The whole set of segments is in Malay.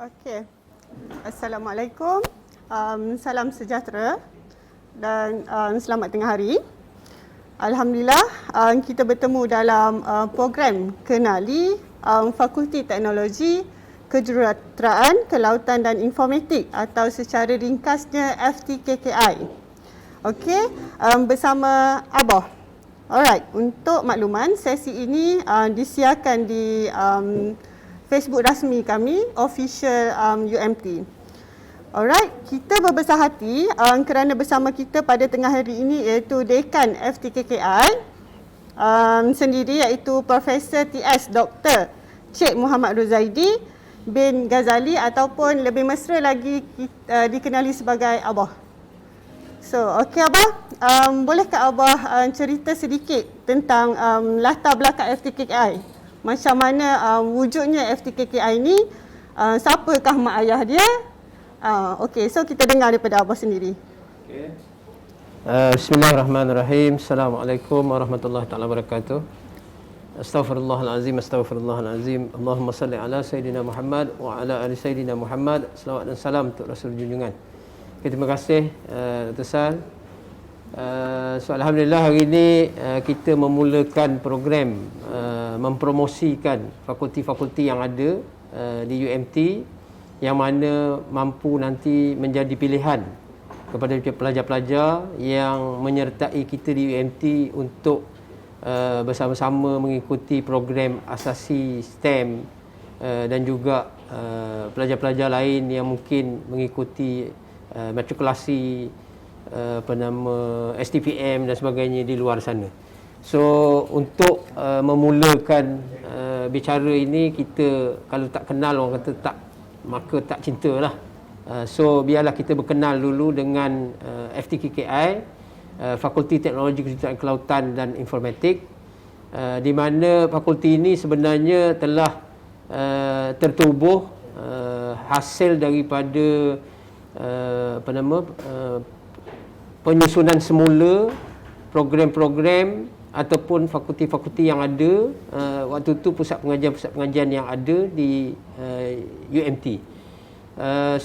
Okey. Assalamualaikum. Salam sejahtera dan selamat tengah hari. Alhamdulillah kita bertemu dalam program Kenali Fakulti Teknologi Kejuruteraan Kelautan dan Informatik atau secara ringkasnya FTKKI. Okey, bersama Abah. Alright, untuk makluman sesi ini disiarkan di Facebook rasmi kami, official UMT. Alright, kita berbesar hati kerana bersama kita pada tengah hari ini iaitu Dekan FTKKI sendiri iaitu Profesor TS Dr. Cik Muhammad Rozaidi bin Ghazali ataupun lebih mesra lagi dikenali sebagai Abah. So, okey Abah, bolehkah Abah cerita sedikit tentang latar belakang FTKKI? Macam mana wujudnya FTKKI ni, siapakah mak ayah dia? Okey, so kita dengar daripada Abah sendiri. Okay. Bismillahirrahmanirrahim. Assalamualaikum warahmatullahi taala wabarakatuh. Astaghfirullahalazim, astaghfirullahalazim. Allahumma salli ala sayidina Muhammad wa ala ali sayidina Muhammad. Selawat dan salam untuk Rasul junjungan. Okay, terima kasih Dr. Sal. So alhamdulillah hari ini kita memulakan program mempromosikan fakulti-fakulti yang ada di UMT yang mana mampu nanti menjadi pilihan kepada pelajar-pelajar yang menyertai kita di UMT untuk bersama-sama mengikuti program asasi STEM dan juga pelajar-pelajar lain yang mungkin mengikuti matrikulasi STPM dan sebagainya di luar sana. So untuk memulakan bicara ini, kita kalau tak kenal orang kata tak, maka tak cintalah. So biarlah kita berkenal dulu dengan FTKKI, Fakulti Teknologi Kejuruteraan Kelautan dan Informatik, di mana fakulti ini sebenarnya telah tertubuh hasil daripada penyusunan semula program-program ataupun fakulti-fakulti yang ada waktu itu, pusat pengajian yang ada di UMT.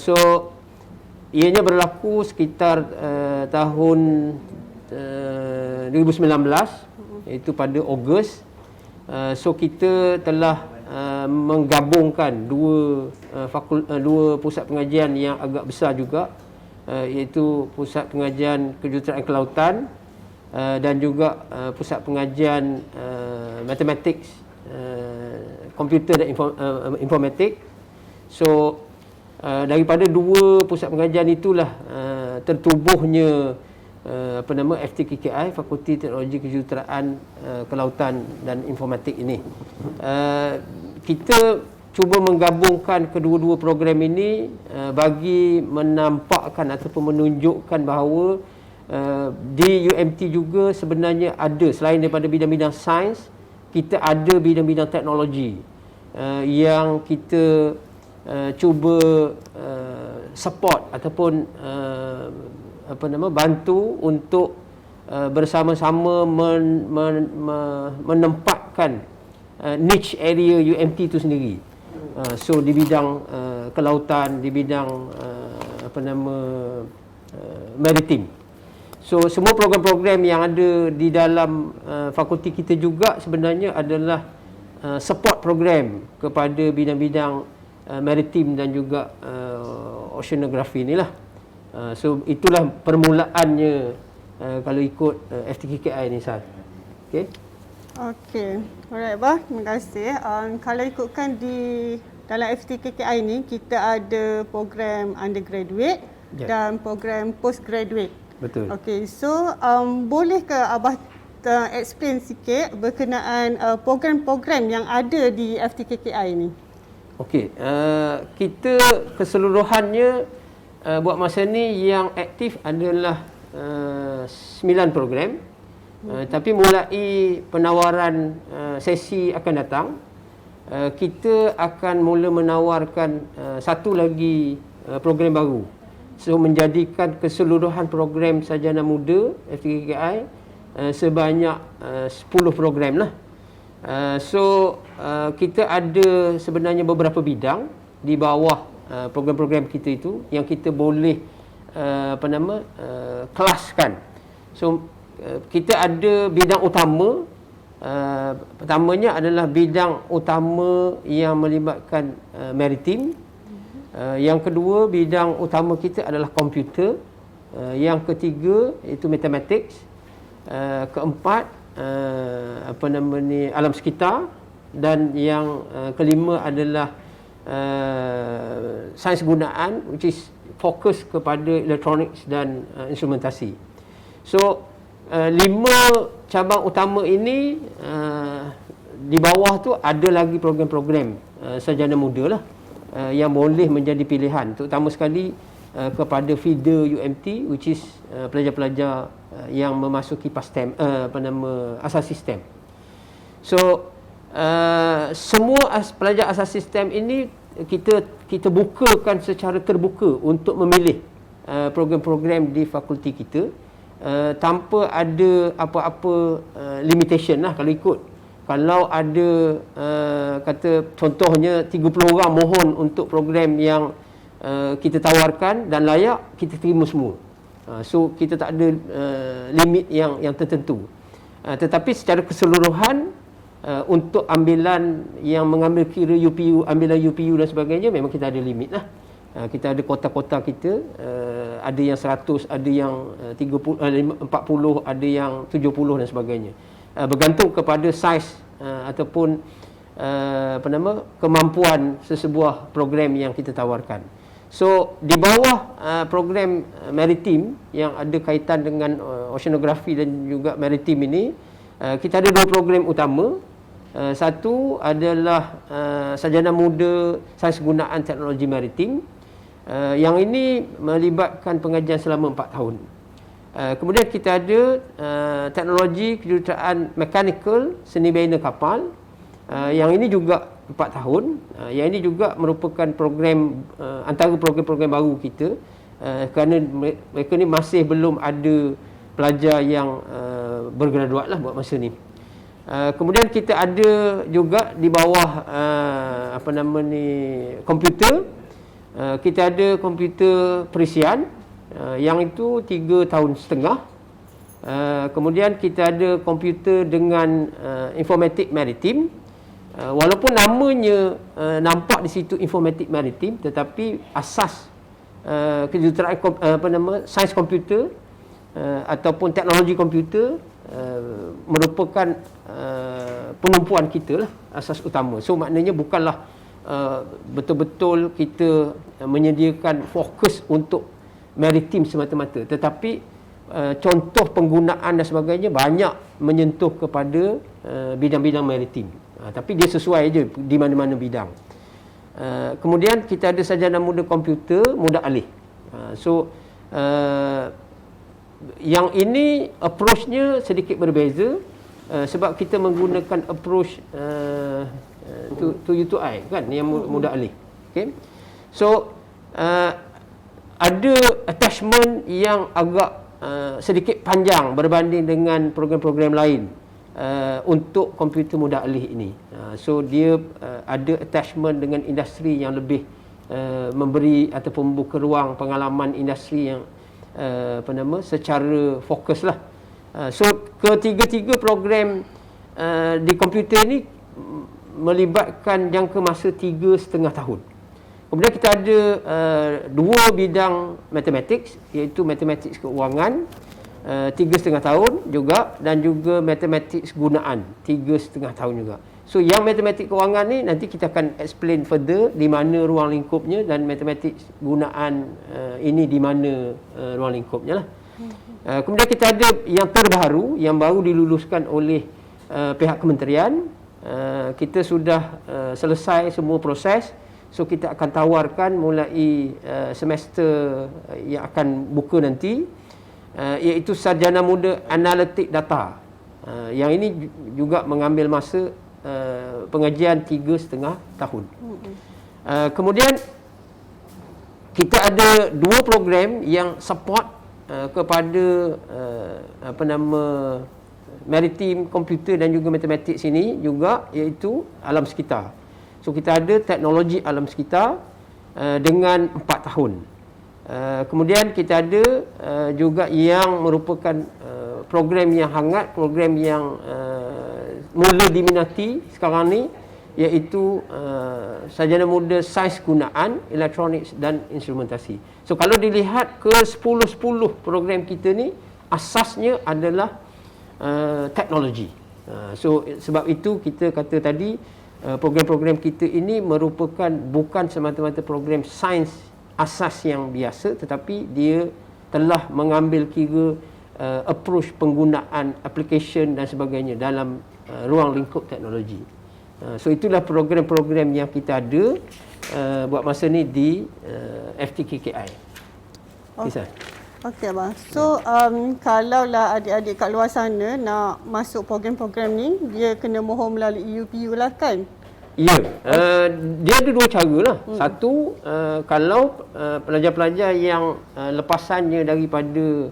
So ianya berlaku sekitar tahun 2019, iaitu pada Ogos. So kita telah menggabungkan dua pusat pengajian yang agak besar juga, iaitu Pusat Pengajian Kejuruteraan Kelautan dan juga Pusat Pengajian Matematik, Komputer dan Informatik. So daripada dua pusat pengajian itulah tertubuhnya FTKKI, Fakulti Teknologi Kejuruteraan Kelautan dan Informatik ini. Kita cuba menggabungkan kedua-dua program ini bagi menampakkan ataupun menunjukkan bahawa di UMT juga sebenarnya ada, selain daripada bidang-bidang sains, kita ada bidang-bidang teknologi yang kita cuba support ataupun bantu untuk bersama-sama menempatkan niche area UMT itu sendiri. So di bidang kelautan, di bidang maritim. So semua program-program yang ada di dalam fakulti kita juga sebenarnya adalah support program kepada bidang-bidang maritim dan juga oceanografi inilah. So itulah permulaannya kalau ikut FTKKI ni, Sal. Okey. Okey. Alright, Bah. Terima kasih. Kalau ikutkan di dalam FTKKI ni, kita ada program undergraduate dan program postgraduate. Betul. Okey, so boleh ke Abah explain sikit berkenaan program-program yang ada di FTKKI ni? Okey, kita keseluruhannya buat masa ni yang aktif adalah 9 program. Tapi mulai penawaran sesi akan datang, kita akan mula menawarkan satu lagi program baru. So menjadikan keseluruhan program sarjana muda FTKKI sebanyak 10 program lah. So kita ada sebenarnya beberapa bidang di bawah program-program kita itu yang kita boleh kelaskan. So kita ada bidang utama. Pertamanya adalah bidang utama yang melibatkan maritim. Yang kedua, bidang utama kita adalah komputer. Yang ketiga itu mathematics. Keempat alam sekitar, dan yang kelima adalah sains gunaan, which is fokus kepada elektronik dan instrumentasi. So 5 cabang utama ini, di bawah tu ada lagi program-program sarjana muda lah yang boleh menjadi pilihan, terutama sekali kepada feeder UMT, which is pelajar-pelajar yang memasuki PASTEM, asas sistem. So semua pelajar asas sistem ini kita bukakan secara terbuka untuk memilih program-program di fakulti kita, tanpa ada apa-apa limitation lah kalau ikut. Kalau ada kata contohnya 30 orang mohon untuk program yang kita tawarkan dan layak, kita terima semua. So kita tak ada limit yang tertentu. Tetapi secara keseluruhan, untuk ambilan yang mengambil kira UPU, ambilan UPU dan sebagainya, memang kita ada limit lah. Kita ada kota-kota kita, ada yang 100, ada yang 30, 40, ada yang 70 dan sebagainya. Bergantung kepada saiz ataupun kemampuan sesebuah program yang kita tawarkan. So di bawah program maritim yang ada kaitan dengan oceanografi dan juga maritim ini, kita ada 2 program utama. Satu adalah sarjana muda sains gunaan teknologi maritim. Yang ini melibatkan pengajian selama 4 tahun. Kemudian kita ada teknologi kejuruteraan mechanical seni bina kapal. Yang ini juga 4 tahun. Yang ini juga merupakan program, antara program-program baru kita, kerana mereka ni masih belum ada pelajar yang bergraduat lah buat masa ni. Kemudian kita ada juga di bawah komputer. Kita ada komputer perisian, yang itu 3 tahun setengah. Kemudian kita ada komputer dengan informatik maritim. Walaupun namanya nampak di situ informatik maritim, tetapi asas kejuruteraan sains komputer ataupun teknologi komputer merupakan penumpuan kita lah, asas utama. So maknanya bukanlah betul-betul kita menyediakan fokus untuk maritim semata-mata, tetapi contoh penggunaan dan sebagainya banyak menyentuh kepada bidang-bidang maritim. Tapi dia sesuai je di mana-mana bidang. Kemudian kita ada sarjana muda komputer, muda alih. Yang ini approach-nya sedikit berbeza, sebab kita menggunakan approach to you to I, kan, yang muda alih. Okay? So ada attachment yang agak sedikit panjang berbanding dengan program-program lain untuk komputer muda alih ini. So dia ada attachment dengan industri yang lebih memberi ataupun membuka ruang pengalaman industri yang secara fokus lah. So ketiga-tiga program di komputer ni melibatkan jangka masa 3,5 tahun. Kemudian kita ada 2 bidang matematik, iaitu matematik keuangan 3,5 tahun juga, dan juga matematik gunaan 3,5 tahun juga. So yang matematik keuangan ni nanti kita akan explain further di mana ruang lingkupnya, dan matematik gunaan ini di mana ruang lingkupnya lah. Kemudian kita ada yang terbaru, yang baru diluluskan oleh pihak kementerian. Kita sudah selesai semua proses. So kita akan tawarkan mulai semester yang akan buka nanti, iaitu sarjana muda analitik data. Yang ini juga mengambil masa pengajian 3,5 tahun. Kemudian kita ada 2 program yang support kepada maritim, komputer dan juga matematik sini juga, iaitu alam sekitar. So kita ada teknologi alam sekitar, dengan 4 tahun. Kemudian kita ada juga yang merupakan program yang hangat, program yang mula diminati sekarang ni, iaitu sarjana muda sains gunaan, elektronik dan instrumentasi. So kalau dilihat ke 10-10 program kita ni, asasnya adalah teknologi. So sebab itu kita kata tadi, program-program kita ini merupakan bukan semata-mata program sains asas yang biasa, tetapi dia telah mengambil kira approach penggunaan application dan sebagainya dalam ruang lingkup teknologi. So itulah program-program yang kita ada buat masa ni di FTKKI. Kisah. Okey abang. So kalaulah adik-adik kat luar sana nak masuk program-program ni, dia kena mohon melalui UPU lah kan? Ya, dia ada dua cara lah. Satu, kalau pelajar-pelajar yang lepasannya daripada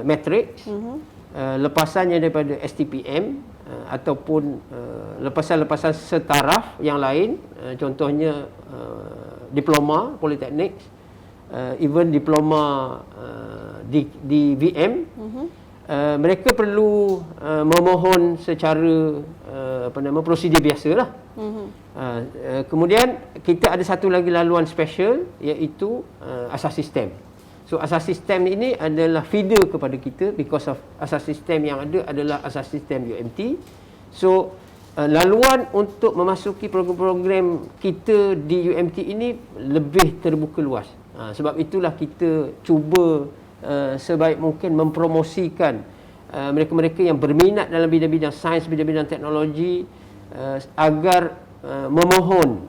matriks, lepasannya daripada STPM, ataupun lepasan-lepasan setaraf yang lain, contohnya diploma politeknik, even diploma di VM, mereka perlu memohon secara prosedur biasalah. Kemudian kita ada satu lagi laluan special, iaitu asas sistem. So asas sistem ini adalah feeder kepada kita, because of asas sistem yang ada adalah asas sistem UMT. So laluan untuk memasuki program-program kita di UMT ini lebih terbuka luas. Sebab itulah kita cuba sebaik mungkin mempromosikan mereka-mereka yang berminat dalam bidang-bidang sains, bidang-bidang teknologi, agar memohon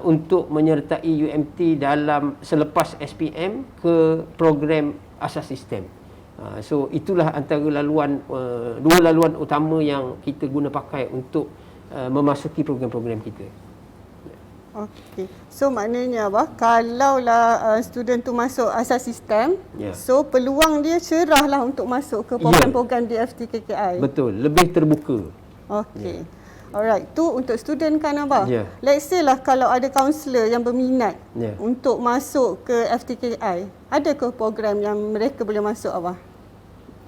untuk menyertai UMT dalam selepas SPM ke program asas sistem. So itulah antara laluan, dua laluan utama yang kita guna pakai untuk memasuki program-program kita. Okey. So maknanya apa? Kalaulah student tu masuk asas sistem, so peluang dia cerah lah untuk masuk ke program-program di FTKKI. Betul, lebih terbuka. Okey. Alright, tu untuk student kan abang? Let's say lah kalau ada kaunselor yang berminat untuk masuk ke FTKI, ada ke program yang mereka boleh masuk abang?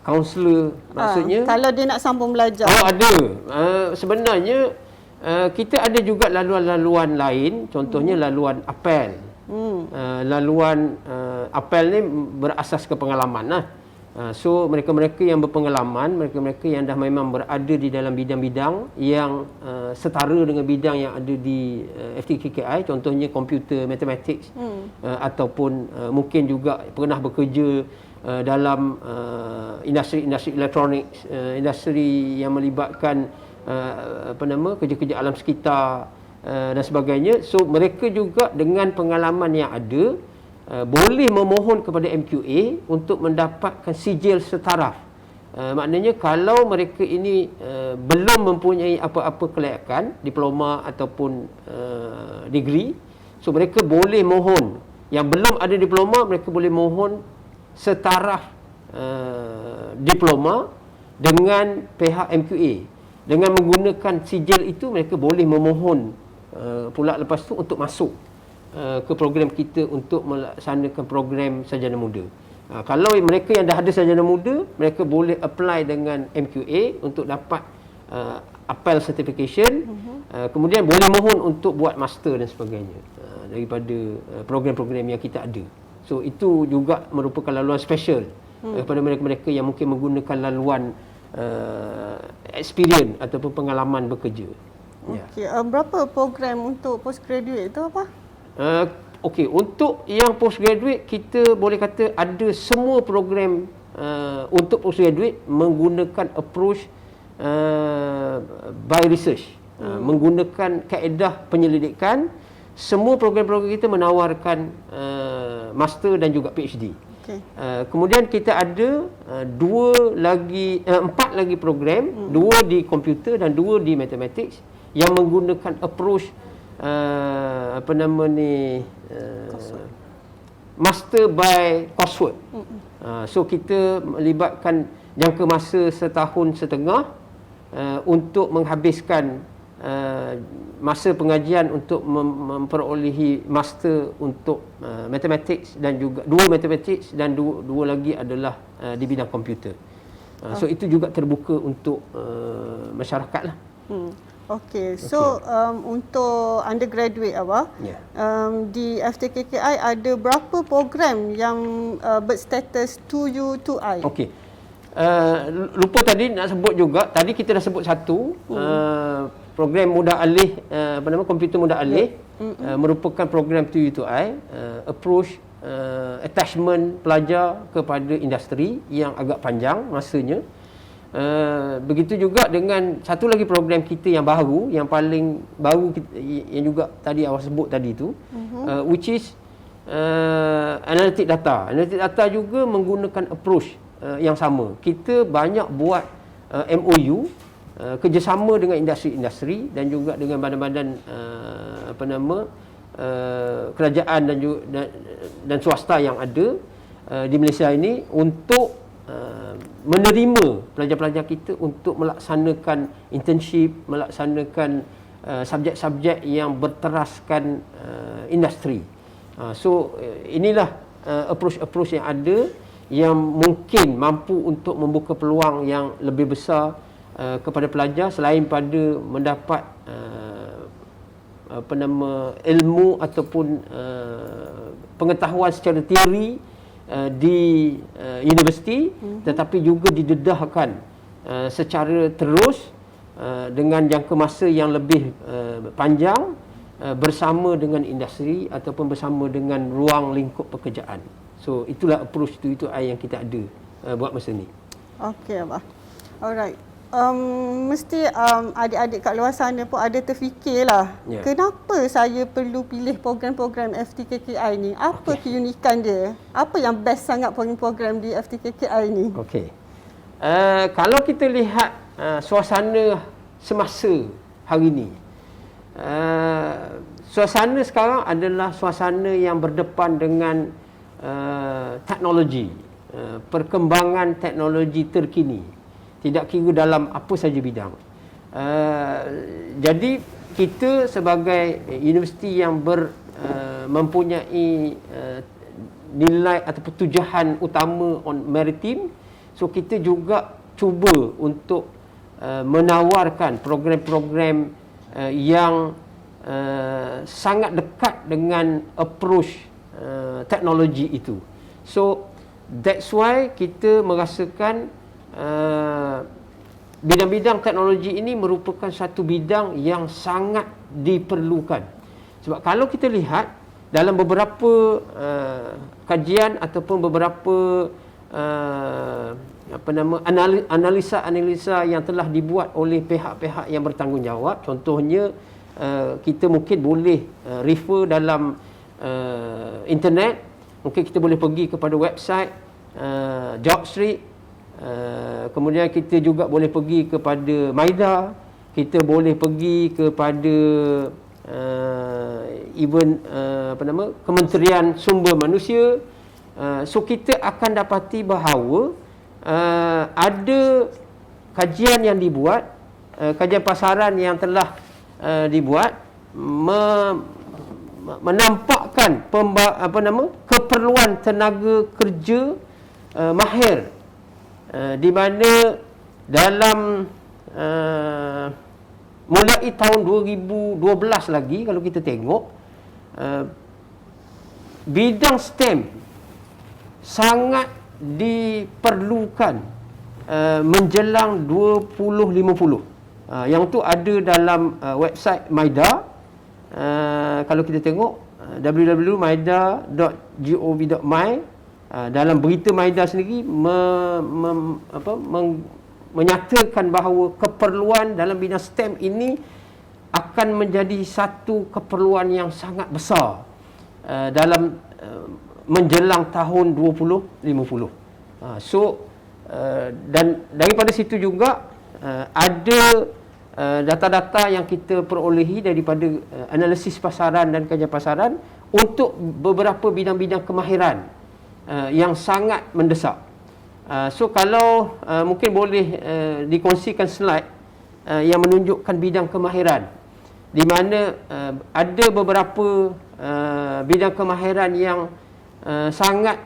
Kaunselor maksudnya? Kalau dia nak sambung belajar. Oh, ada. Sebenarnya kita ada juga laluan-laluan lain, contohnya laluan apel. Laluan apel ni berasas ke pengalaman lah. So mereka-mereka yang berpengalaman, mereka-mereka yang dah memang berada di dalam bidang-bidang yang setara dengan bidang yang ada di FTKKI, contohnya komputer, matematik, ataupun mungkin juga pernah bekerja dalam industri elektronik, industri yang melibatkan kerja-kerja alam sekitar dan sebagainya. So mereka juga dengan pengalaman yang ada boleh memohon kepada MQA untuk mendapatkan sijil setaraf. Maknanya kalau mereka ini belum mempunyai apa-apa kelayakan, diploma ataupun degree, so mereka boleh mohon. Yang belum ada diploma, mereka boleh mohon setaraf diploma dengan pihak MQA. Dengan menggunakan sijil itu, mereka boleh memohon pula lepas tu untuk masuk ke program kita untuk melaksanakan program sarjana muda. Kalau mereka yang dah ada sarjana muda, mereka boleh apply dengan MQA untuk dapat apel certification, kemudian boleh mohon untuk buat master dan sebagainya daripada program-program yang kita ada. So itu juga merupakan laluan special kepada mereka-mereka yang mungkin menggunakan laluan experience ataupun pengalaman bekerja. Okey, berapa program untuk postgraduate tu apa? Okey, untuk yang postgraduate kita boleh kata ada semua program untuk postgraduate menggunakan approach by research, menggunakan kaedah penyelidikan. Semua program-program kita menawarkan master dan juga PhD. Okay. Kemudian kita ada empat lagi program, 2 di komputer dan 2 di matematik yang menggunakan approach master by coursework. So kita melibatkan jangka masa 1.5 tahun untuk menghabiskan masa pengajian untuk memperolehi master untuk mathematics dan juga dua mathematics dan dua lagi adalah di bidang komputer. So itu juga terbuka untuk masyarakat lah. Okey, so untuk undergraduate di FTKKI ada berapa program yang berstatus 2U 2I? Okey. Lupa tadi nak sebut juga, tadi kita dah sebut satu program mudah alih komputer mudah alih merupakan program 2U 2I, approach attachment pelajar kepada industri yang agak panjang masanya. Begitu juga dengan satu lagi program kita yang baru, yang paling baru yang juga tadi awak sebut tadi tu, which is analytic data. Analytic data juga menggunakan approach yang sama. Kita banyak buat MOU, kerjasama dengan industri-industri dan juga dengan badan-badan kerajaan dan swasta yang ada di Malaysia ini untuk menerima pelajar-pelajar kita untuk melaksanakan internship, melaksanakan subjek-subjek yang berteraskan industri. So inilah approach-approach yang ada yang mungkin mampu untuk membuka peluang yang lebih besar kepada pelajar selain pada mendapat ilmu ataupun pengetahuan secara teori di universiti, tetapi juga didedahkan secara terus dengan jangka masa yang lebih panjang bersama dengan industri ataupun bersama dengan ruang lingkup pekerjaan. So itulah approach itu yang kita ada buat masa ni. Okey abah. Alright. Mesti adik-adik kat luar sana pun ada terfikirlah, kenapa saya perlu pilih program-program FTKKI ni? Apa keunikan dia? Apa yang best sangat program-program di FTKKI ni? Okey. Kalau kita lihat suasana semasa hari ini, suasana sekarang adalah suasana yang berdepan dengan teknologi, perkembangan teknologi terkini. Tidak kira dalam apa saja bidang. Jadi kita sebagai universiti yang mempunyai nilai ataupun tujuan utama on maritime, so kita juga cuba untuk menawarkan program-program yang sangat dekat dengan approach teknologi itu. So that's why kita merasakan bidang-bidang teknologi ini merupakan satu bidang yang sangat diperlukan. Sebab kalau kita lihat dalam beberapa kajian ataupun beberapa analisa-analisa yang telah dibuat oleh pihak-pihak yang bertanggungjawab, contohnya kita mungkin boleh refer dalam internet, mungkin kita boleh pergi kepada website JobStreet. Kemudian kita juga boleh pergi kepada MIDA, kita boleh pergi kepada Kementerian Sumber Manusia. So kita akan dapati bahawa ada kajian yang dibuat, kajian pasaran yang telah dibuat menampakkan keperluan tenaga kerja mahir, di mana dalam mulai tahun 2012 lagi kalau kita tengok, bidang STEM sangat diperlukan menjelang 2050. Yang tu ada dalam website MIDA. Kalau kita tengok www.maida.gov.my, dalam berita MIDA sendiri menyatakan bahawa keperluan dalam bidang STEM ini akan menjadi satu keperluan yang sangat besar dalam menjelang tahun 2050. Dan daripada situ juga ada data-data yang kita perolehi daripada analisis pasaran dan kajian pasaran untuk beberapa bidang-bidang kemahiran yang sangat mendesak. So kalau mungkin boleh dikongsikan slide yang menunjukkan bidang kemahiran, di mana ada beberapa bidang kemahiran yang sangat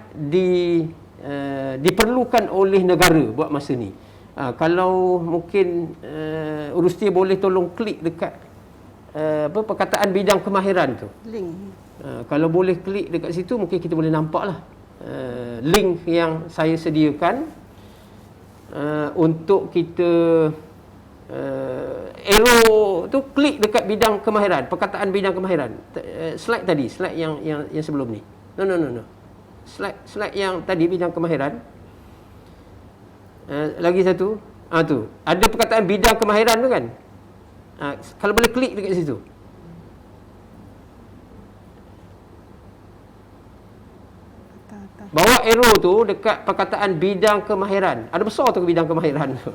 diperlukan oleh negara buat masa ni. Kalau mungkin Urusti boleh tolong klik dekat perkataan bidang kemahiran tu. Link. Kalau boleh klik dekat situ, mungkin kita boleh nampak lah link yang saya sediakan untuk kita arrow tu klik dekat bidang kemahiran, perkataan bidang kemahiran. Slide tadi, slide yang sebelum ni. No. Slide yang tadi bidang kemahiran. Lagi satu. Tu. Ada perkataan bidang kemahiran tu kan? Kalau boleh klik dekat situ. Bawa arrow tu dekat perkataan bidang kemahiran. Ada besar tu bidang kemahiran tu.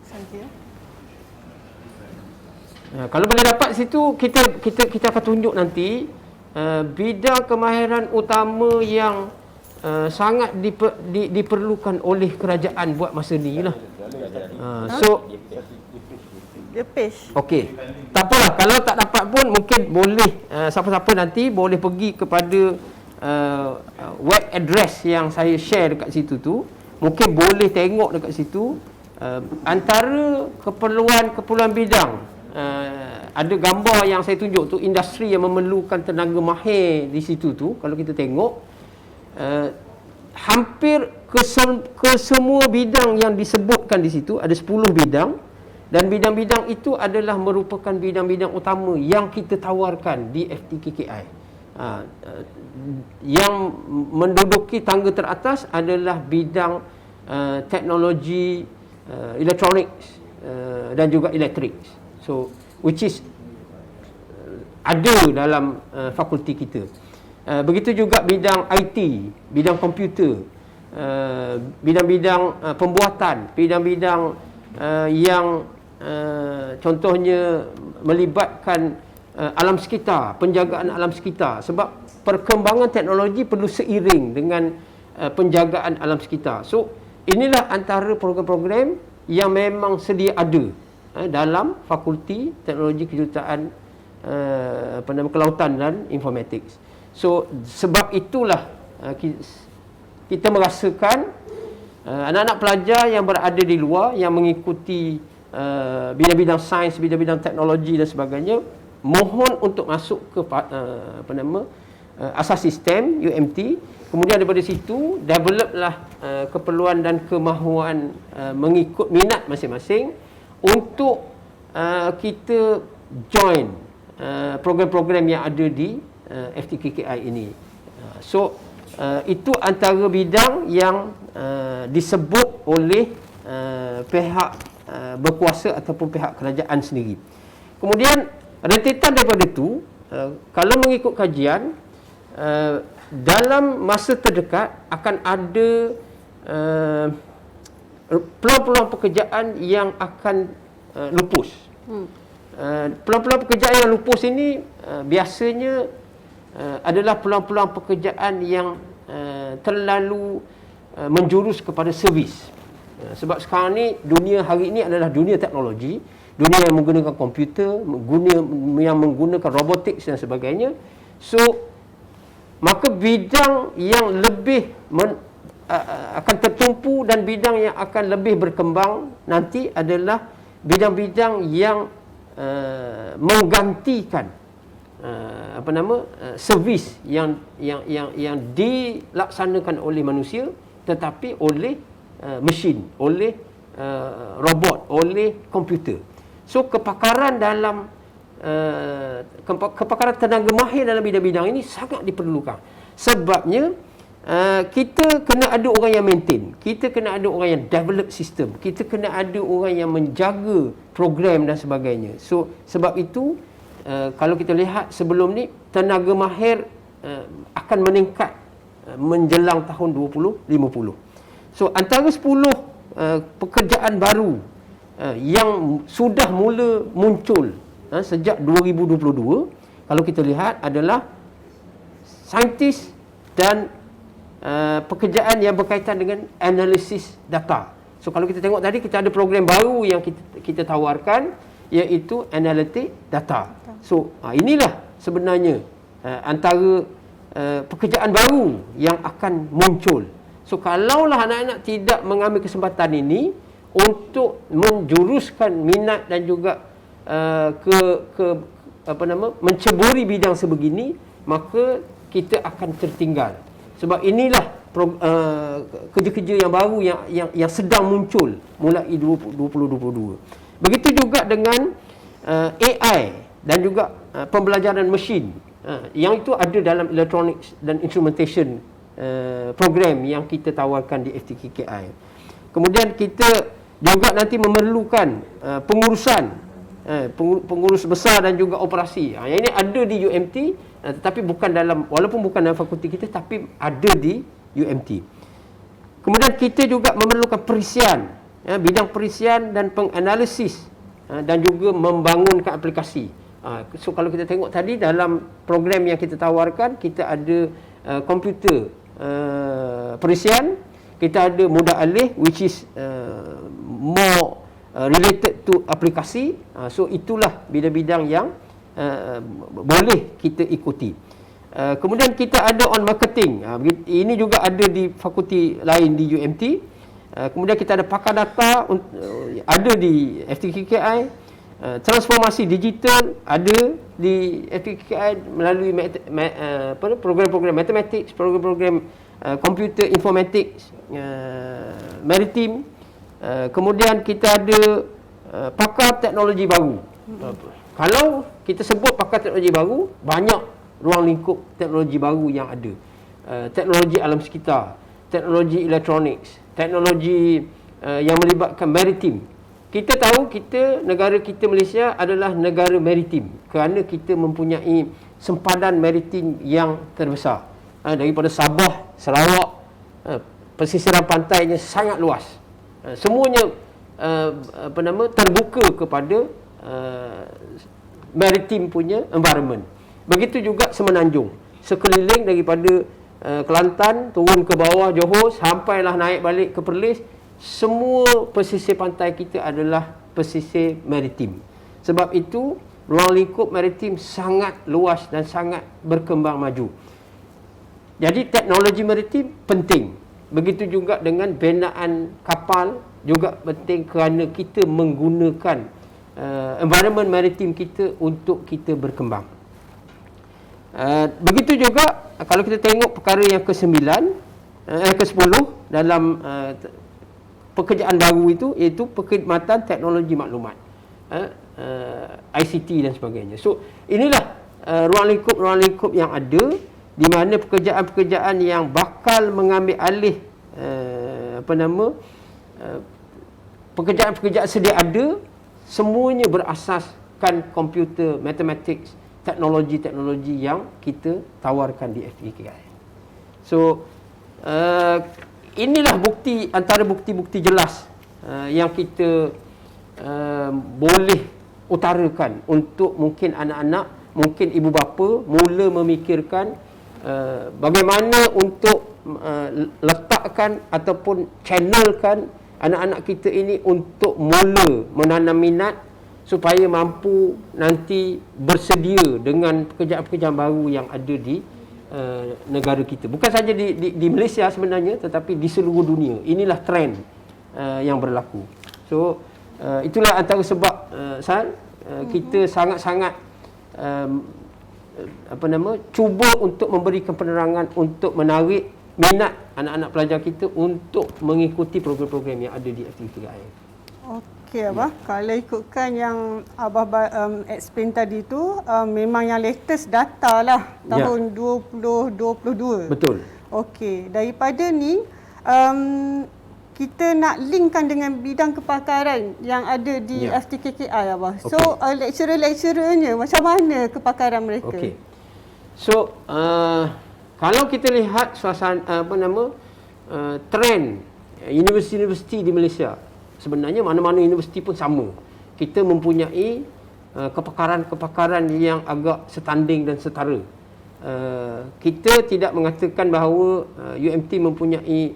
Saja. Kalau boleh dapat situ, kita akan tunjuk nanti bidang kemahiran utama yang sangat diperlukan oleh kerajaan buat masa ni lah. So Dia page. okey. Tak apalah, kalau tak dapat pun mungkin boleh siapa-siapa nanti boleh pergi kepada web address yang saya share dekat situ tu. Mungkin boleh tengok dekat situ antara keperluan bidang. Ada gambar yang saya tunjuk tu, industri yang memerlukan tenaga mahir di situ tu. Kalau kita tengok hampir ke semua bidang yang disebutkan di situ, ada 10 bidang. Dan bidang-bidang itu adalah merupakan bidang-bidang utama yang kita tawarkan di FTKKI. Yang menduduki tangga teratas adalah bidang teknologi elektronik dan juga elektrik. So, which is ada dalam fakulti kita. Begitu juga bidang IT, bidang komputer, bidang-bidang pembuatan, bidang-bidang yang contohnya melibatkan alam sekitar, penjagaan alam sekitar, sebab perkembangan teknologi perlu seiring dengan penjagaan alam sekitar. So inilah antara program-program yang memang sedia ada dalam Fakulti Teknologi Kejuruteraan Kelautan dan Informatics. So sebab itulah kita merasakan anak-anak pelajar yang berada di luar yang mengikuti bidang-bidang sains, bidang-bidang teknologi dan sebagainya, mohon untuk masuk ke asas sistem UMT. Kemudian daripada situ developlah keperluan dan kemahuan mengikut minat masing-masing untuk kita join program-program yang ada di FTKKI ini. So itu antara bidang yang disebut oleh pihak berkuasa ataupun pihak kerajaan sendiri. Kemudian rentetan daripada itu, kalau mengikut kajian, dalam masa terdekat akan ada peluang-peluang pekerjaan yang akan lupus. Peluang-peluang pekerjaan yang lupus ini biasanya adalah peluang-peluang pekerjaan yang terlalu menjurus kepada servis. Sebab sekarang ni, dunia hari ini adalah dunia teknologi, dunia yang menggunakan komputer, yang menggunakan robotik dan sebagainya. So maka bidang yang lebih akan tertumpu dan bidang yang akan lebih berkembang nanti adalah bidang-bidang yang menggantikan servis yang dilaksanakan oleh manusia tetapi oleh mesin, oleh robot, oleh komputer. So kepakaran dalam kepakaran tenaga mahir dalam bidang-bidang ini sangat diperlukan. Sebabnya kita kena ada orang yang maintain, kita kena ada orang yang develop sistem, kita kena ada orang yang menjaga program dan sebagainya. So sebab itu kalau kita lihat sebelum ni, tenaga mahir akan meningkat menjelang tahun 2050. So antara 10 pekerjaan baru yang sudah mula muncul sejak 2022, kalau kita lihat adalah saintis dan pekerjaan yang berkaitan dengan analisis data. So kalau kita tengok tadi, kita ada program baru yang kita tawarkan, iaitu Analytic Data. So inilah sebenarnya antara pekerjaan baru yang akan muncul. So kalaulah anak-anak tidak mengambil kesempatan ini untuk menjuruskan minat dan juga menceburi bidang sebegini, maka kita akan tertinggal. Sebab inilah kerja-kerja yang baru yang sedang muncul mulai 2022. Begitu juga dengan AI dan juga pembelajaran mesin, yang itu ada dalam electronics dan instrumentation program yang kita tawarkan di FTKKI. Kemudian kita juga nanti memerlukan pengurus besar dan juga operasi. Yang ini ada di UMT, tetapi walaupun bukan dalam fakulti kita, tapi ada di UMT. Kemudian kita juga memerlukan perisian, bidang perisian dan penganalisis, dan juga membangunkan aplikasi. So kalau kita tengok tadi dalam program yang kita tawarkan, kita ada komputer perisian, kita ada mudah alih which is more related to aplikasi. So itulah bidang-bidang yang boleh kita ikuti. Kemudian kita ada on marketing. Ini juga ada di fakulti lain di UMT. Kemudian kita ada pakar data, ada di FTKKI. Transformasi digital ada di FTKKI melalui program-program mathematics, program-program computer informatics, maritim. Kemudian kita ada pakar teknologi baru. Kalau kita sebut pakar teknologi baru, banyak ruang lingkup teknologi baru yang ada. Teknologi alam sekitar, teknologi elektronik, teknologi yang melibatkan maritim. Kita tahu negara kita Malaysia adalah negara maritim kerana kita mempunyai sempadan maritim yang terbesar. Daripada Sabah, Sarawak, pesisiran pantainya sangat luas. Semuanya terbuka kepada maritim punya environment. Begitu juga Semenanjung, sekeliling daripada Kelantan turun ke bawah Johor sampailah naik balik ke Perlis, semua pesisir pantai kita adalah pesisir maritim. Sebab itu ruang lingkup maritim sangat luas dan sangat berkembang maju. Jadi teknologi maritim penting. Begitu juga dengan binaan kapal juga penting kerana kita menggunakan environment maritim kita untuk kita berkembang. Begitu juga kalau kita tengok perkara yang ke-9, ke-10 dalam pekerjaan baru itu, iaitu perkhidmatan teknologi maklumat, ICT dan sebagainya. So inilah ruang lingkup yang ada, di mana pekerjaan-pekerjaan yang bakal mengambil alih pekerjaan-pekerjaan sedia ada, semuanya berasaskan komputer, matematik, teknologi-teknologi yang kita tawarkan di FTKI. So inilah antara bukti-bukti jelas yang kita boleh utarakan untuk mungkin anak-anak, mungkin ibu bapa mula memikirkan bagaimana untuk letakkan ataupun channelkan anak-anak kita ini untuk mula menanam minat supaya mampu nanti bersedia dengan pekerjaan-pekerjaan baru yang ada di negara kita. Bukan saja di Malaysia sebenarnya, tetapi di seluruh dunia. Inilah trend yang berlaku. So itulah antara sebab kita sangat-sangat cuba untuk memberikan penerangan untuk menarik minat anak-anak pelajar kita untuk mengikuti program-program yang ada di FTKI. Okey Abah, kalau ikutkan yang Abah explain tadi tu, memang yang latest data lah tahun 2022. Betul. Okey, daripada ni kita nak linkkan dengan bidang kepakaran yang ada di FTKKI Abah. So lecturer-lecturernya macam mana kepakaran mereka? Okey. So kalau kita lihat suasana trend universiti-universiti di Malaysia, sebenarnya mana-mana universiti pun sama. Kita mempunyai kepakaran-kepakaran yang agak setanding dan setara. Kita tidak mengatakan bahawa UMT mempunyai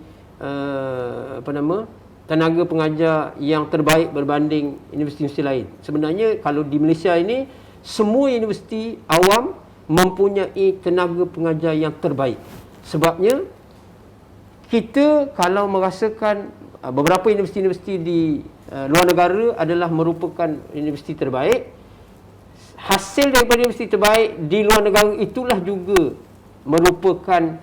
tenaga pengajar yang terbaik berbanding universiti-universiti lain. Sebenarnya kalau di Malaysia ini, semua universiti awam mempunyai tenaga pengajar yang terbaik. Sebabnya, kita kalau merasakan beberapa universiti-universiti di luar negara adalah merupakan universiti terbaik, hasil daripada universiti terbaik di luar negara itulah juga merupakan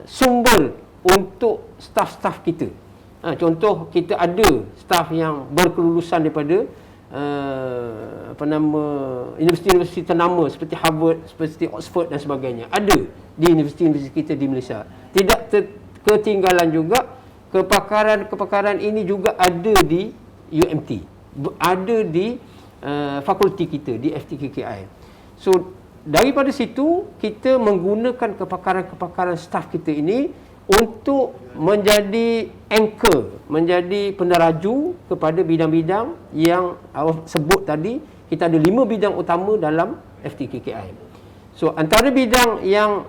sumber untuk staf-staf kita. Contoh, kita ada staf yang berkelulusan daripada universiti-universiti ternama seperti Harvard, seperti Oxford dan sebagainya. Ada di universiti-universiti kita di Malaysia. Tidak ketinggalan juga kepakaran ini juga ada di UMT, ada di fakulti kita di FTKKI. So daripada situ kita menggunakan kepakaran staf kita ini untuk menjadi anchor, menjadi peneraju kepada bidang-bidang yang awak sebut tadi. Kita ada 5 bidang utama dalam FTKKI. So antara bidang yang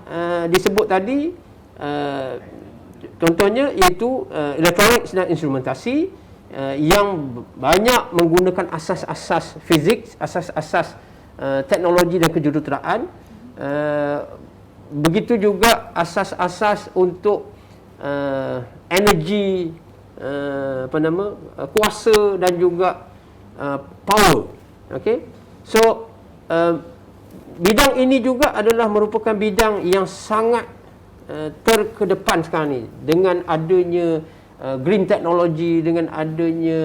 disebut tadi, contohnya iaitu elektronik dan instrumentasi, yang banyak menggunakan asas-asas fizik, asas-asas teknologi dan kejuruteraan. Begitu juga asas-asas untuk energi, kuasa dan juga power. Okey. So bidang ini juga adalah merupakan bidang yang sangat terkedepan sekarang ni dengan adanya green technology, dengan adanya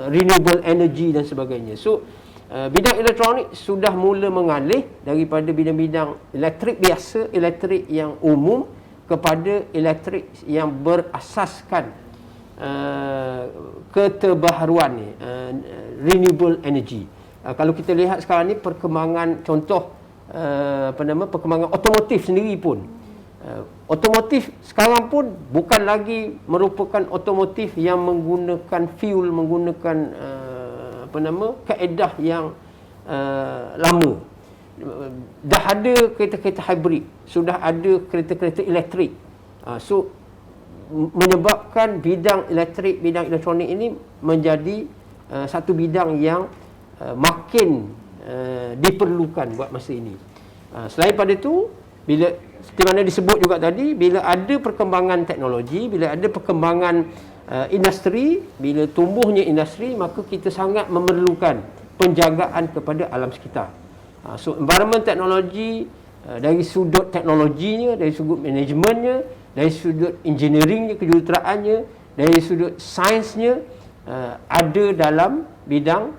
renewable energy dan sebagainya. So bidang elektronik sudah mula mengalih daripada bidang-bidang elektrik biasa, elektrik yang umum, kepada elektrik yang berasaskan keterbaharuan ni, renewable energy. Kalau kita lihat sekarang ni perkembangan, contoh perkembangan otomotif sendiri pun, otomotif sekarang pun bukan lagi merupakan otomotif yang menggunakan fuel, menggunakan kaedah yang lama. Dah ada kereta-kereta hybrid, sudah ada kereta-kereta elektrik. So menyebabkan bidang elektrik, bidang elektronik ini menjadi satu bidang yang makin diperlukan buat masa ini. Selain pada itu, bila seperti mana disebut juga tadi, bila ada perkembangan teknologi, bila ada perkembangan industri, bila tumbuhnya industri, maka kita sangat memerlukan penjagaan kepada alam sekitar. So environment teknologi, dari sudut teknologinya, dari sudut manajemennya, dari sudut engineeringnya, kejuruteraannya, dari sudut sainsnya, ada dalam bidang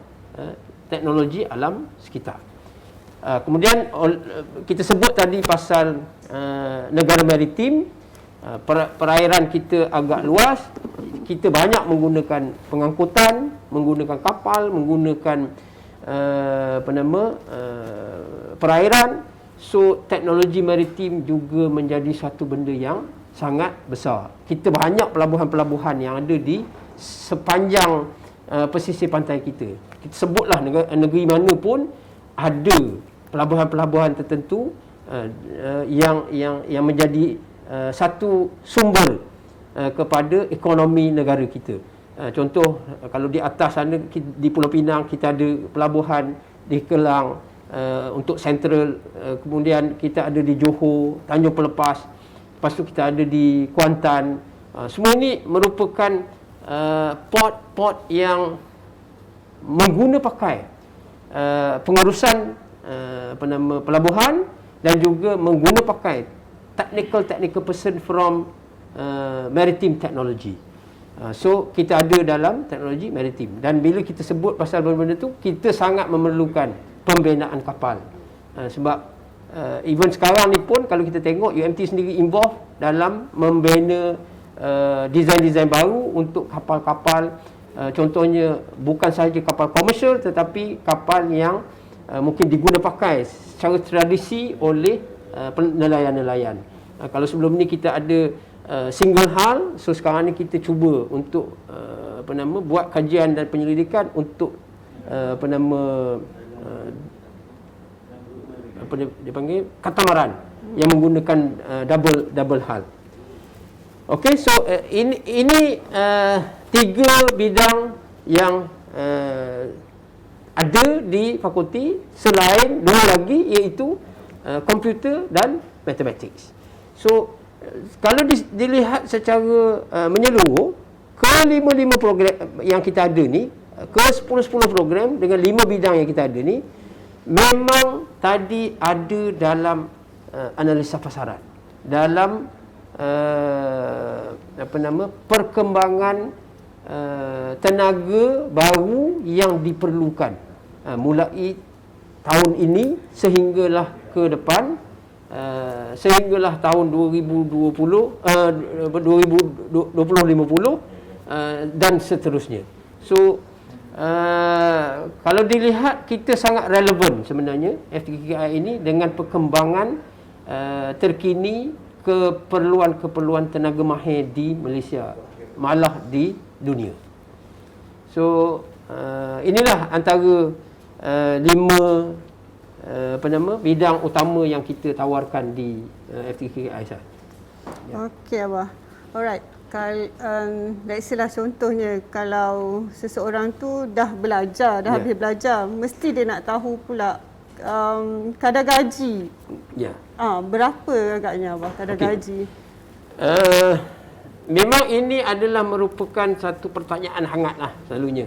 teknologi alam sekitar. Kemudian kita sebut tadi pasal negara maritim, perairan kita agak luas, kita banyak menggunakan pengangkutan, menggunakan kapal, menggunakan perairan. So teknologi maritim juga menjadi satu benda yang sangat besar. Kita banyak pelabuhan-pelabuhan yang ada di sepanjang pesisir pantai kita. Kita sebutlah negeri mana pun ada pelabuhan-pelabuhan tertentu yang menjadi satu sumber kepada ekonomi negara kita. Contoh, kalau di atas sana di Pulau Pinang kita ada pelabuhan di Kelang untuk Central, kemudian kita ada di Johor, Tanjung Pelepas, lepas tu kita ada di Kuantan. Semua ini merupakan port yang mengguna pakai pengurusan pelabuhan dan juga mengguna pakai technical person from maritime technology. So kita ada dalam teknologi maritim, dan bila kita sebut pasal benda-benda tu, kita sangat memerlukan pembinaan kapal. Sebab even sekarang ni pun kalau kita tengok, UMT sendiri involved dalam membina design-design baru untuk kapal-kapal. Contohnya bukan sahaja kapal komersial, tetapi kapal yang mungkin diguna pakai secara tradisi oleh nelayan-nelayan. Kalau sebelum ni kita ada single hull, so sekarang ni kita cuba untuk buat kajian dan penyelidikan untuk dipanggil katamaran yang menggunakan double hull. Okey, so ini 3 bidang yang ada di fakulti, selain 2 lagi iaitu komputer dan mathematics. So kalau dilihat secara menyeluruh, ke-5 program yang kita ada ni, ke-10 program dengan 5 bidang yang kita ada ni, memang tadi ada dalam analisa pasaran, dalam perkembangan tenaga baru yang diperlukan mulai tahun ini sehinggalah ke depan, sehinggalah tahun 2050 dan seterusnya. So kalau dilihat, kita sangat relevan sebenarnya FTKI ini dengan perkembangan terkini keperluan-keperluan tenaga mahir di Malaysia, malah di dunia. So inilah antara 5 bidang utama yang kita tawarkan di FTKI. Okey Abah. Alright. Let's say lah contohnya, kalau seseorang tu dah belajar, dah habis belajar, mesti dia nak tahu pula kadar gaji. Berapa agaknya Abah kadar gaji? Memang ini adalah merupakan satu pertanyaan hangat lah selalunya.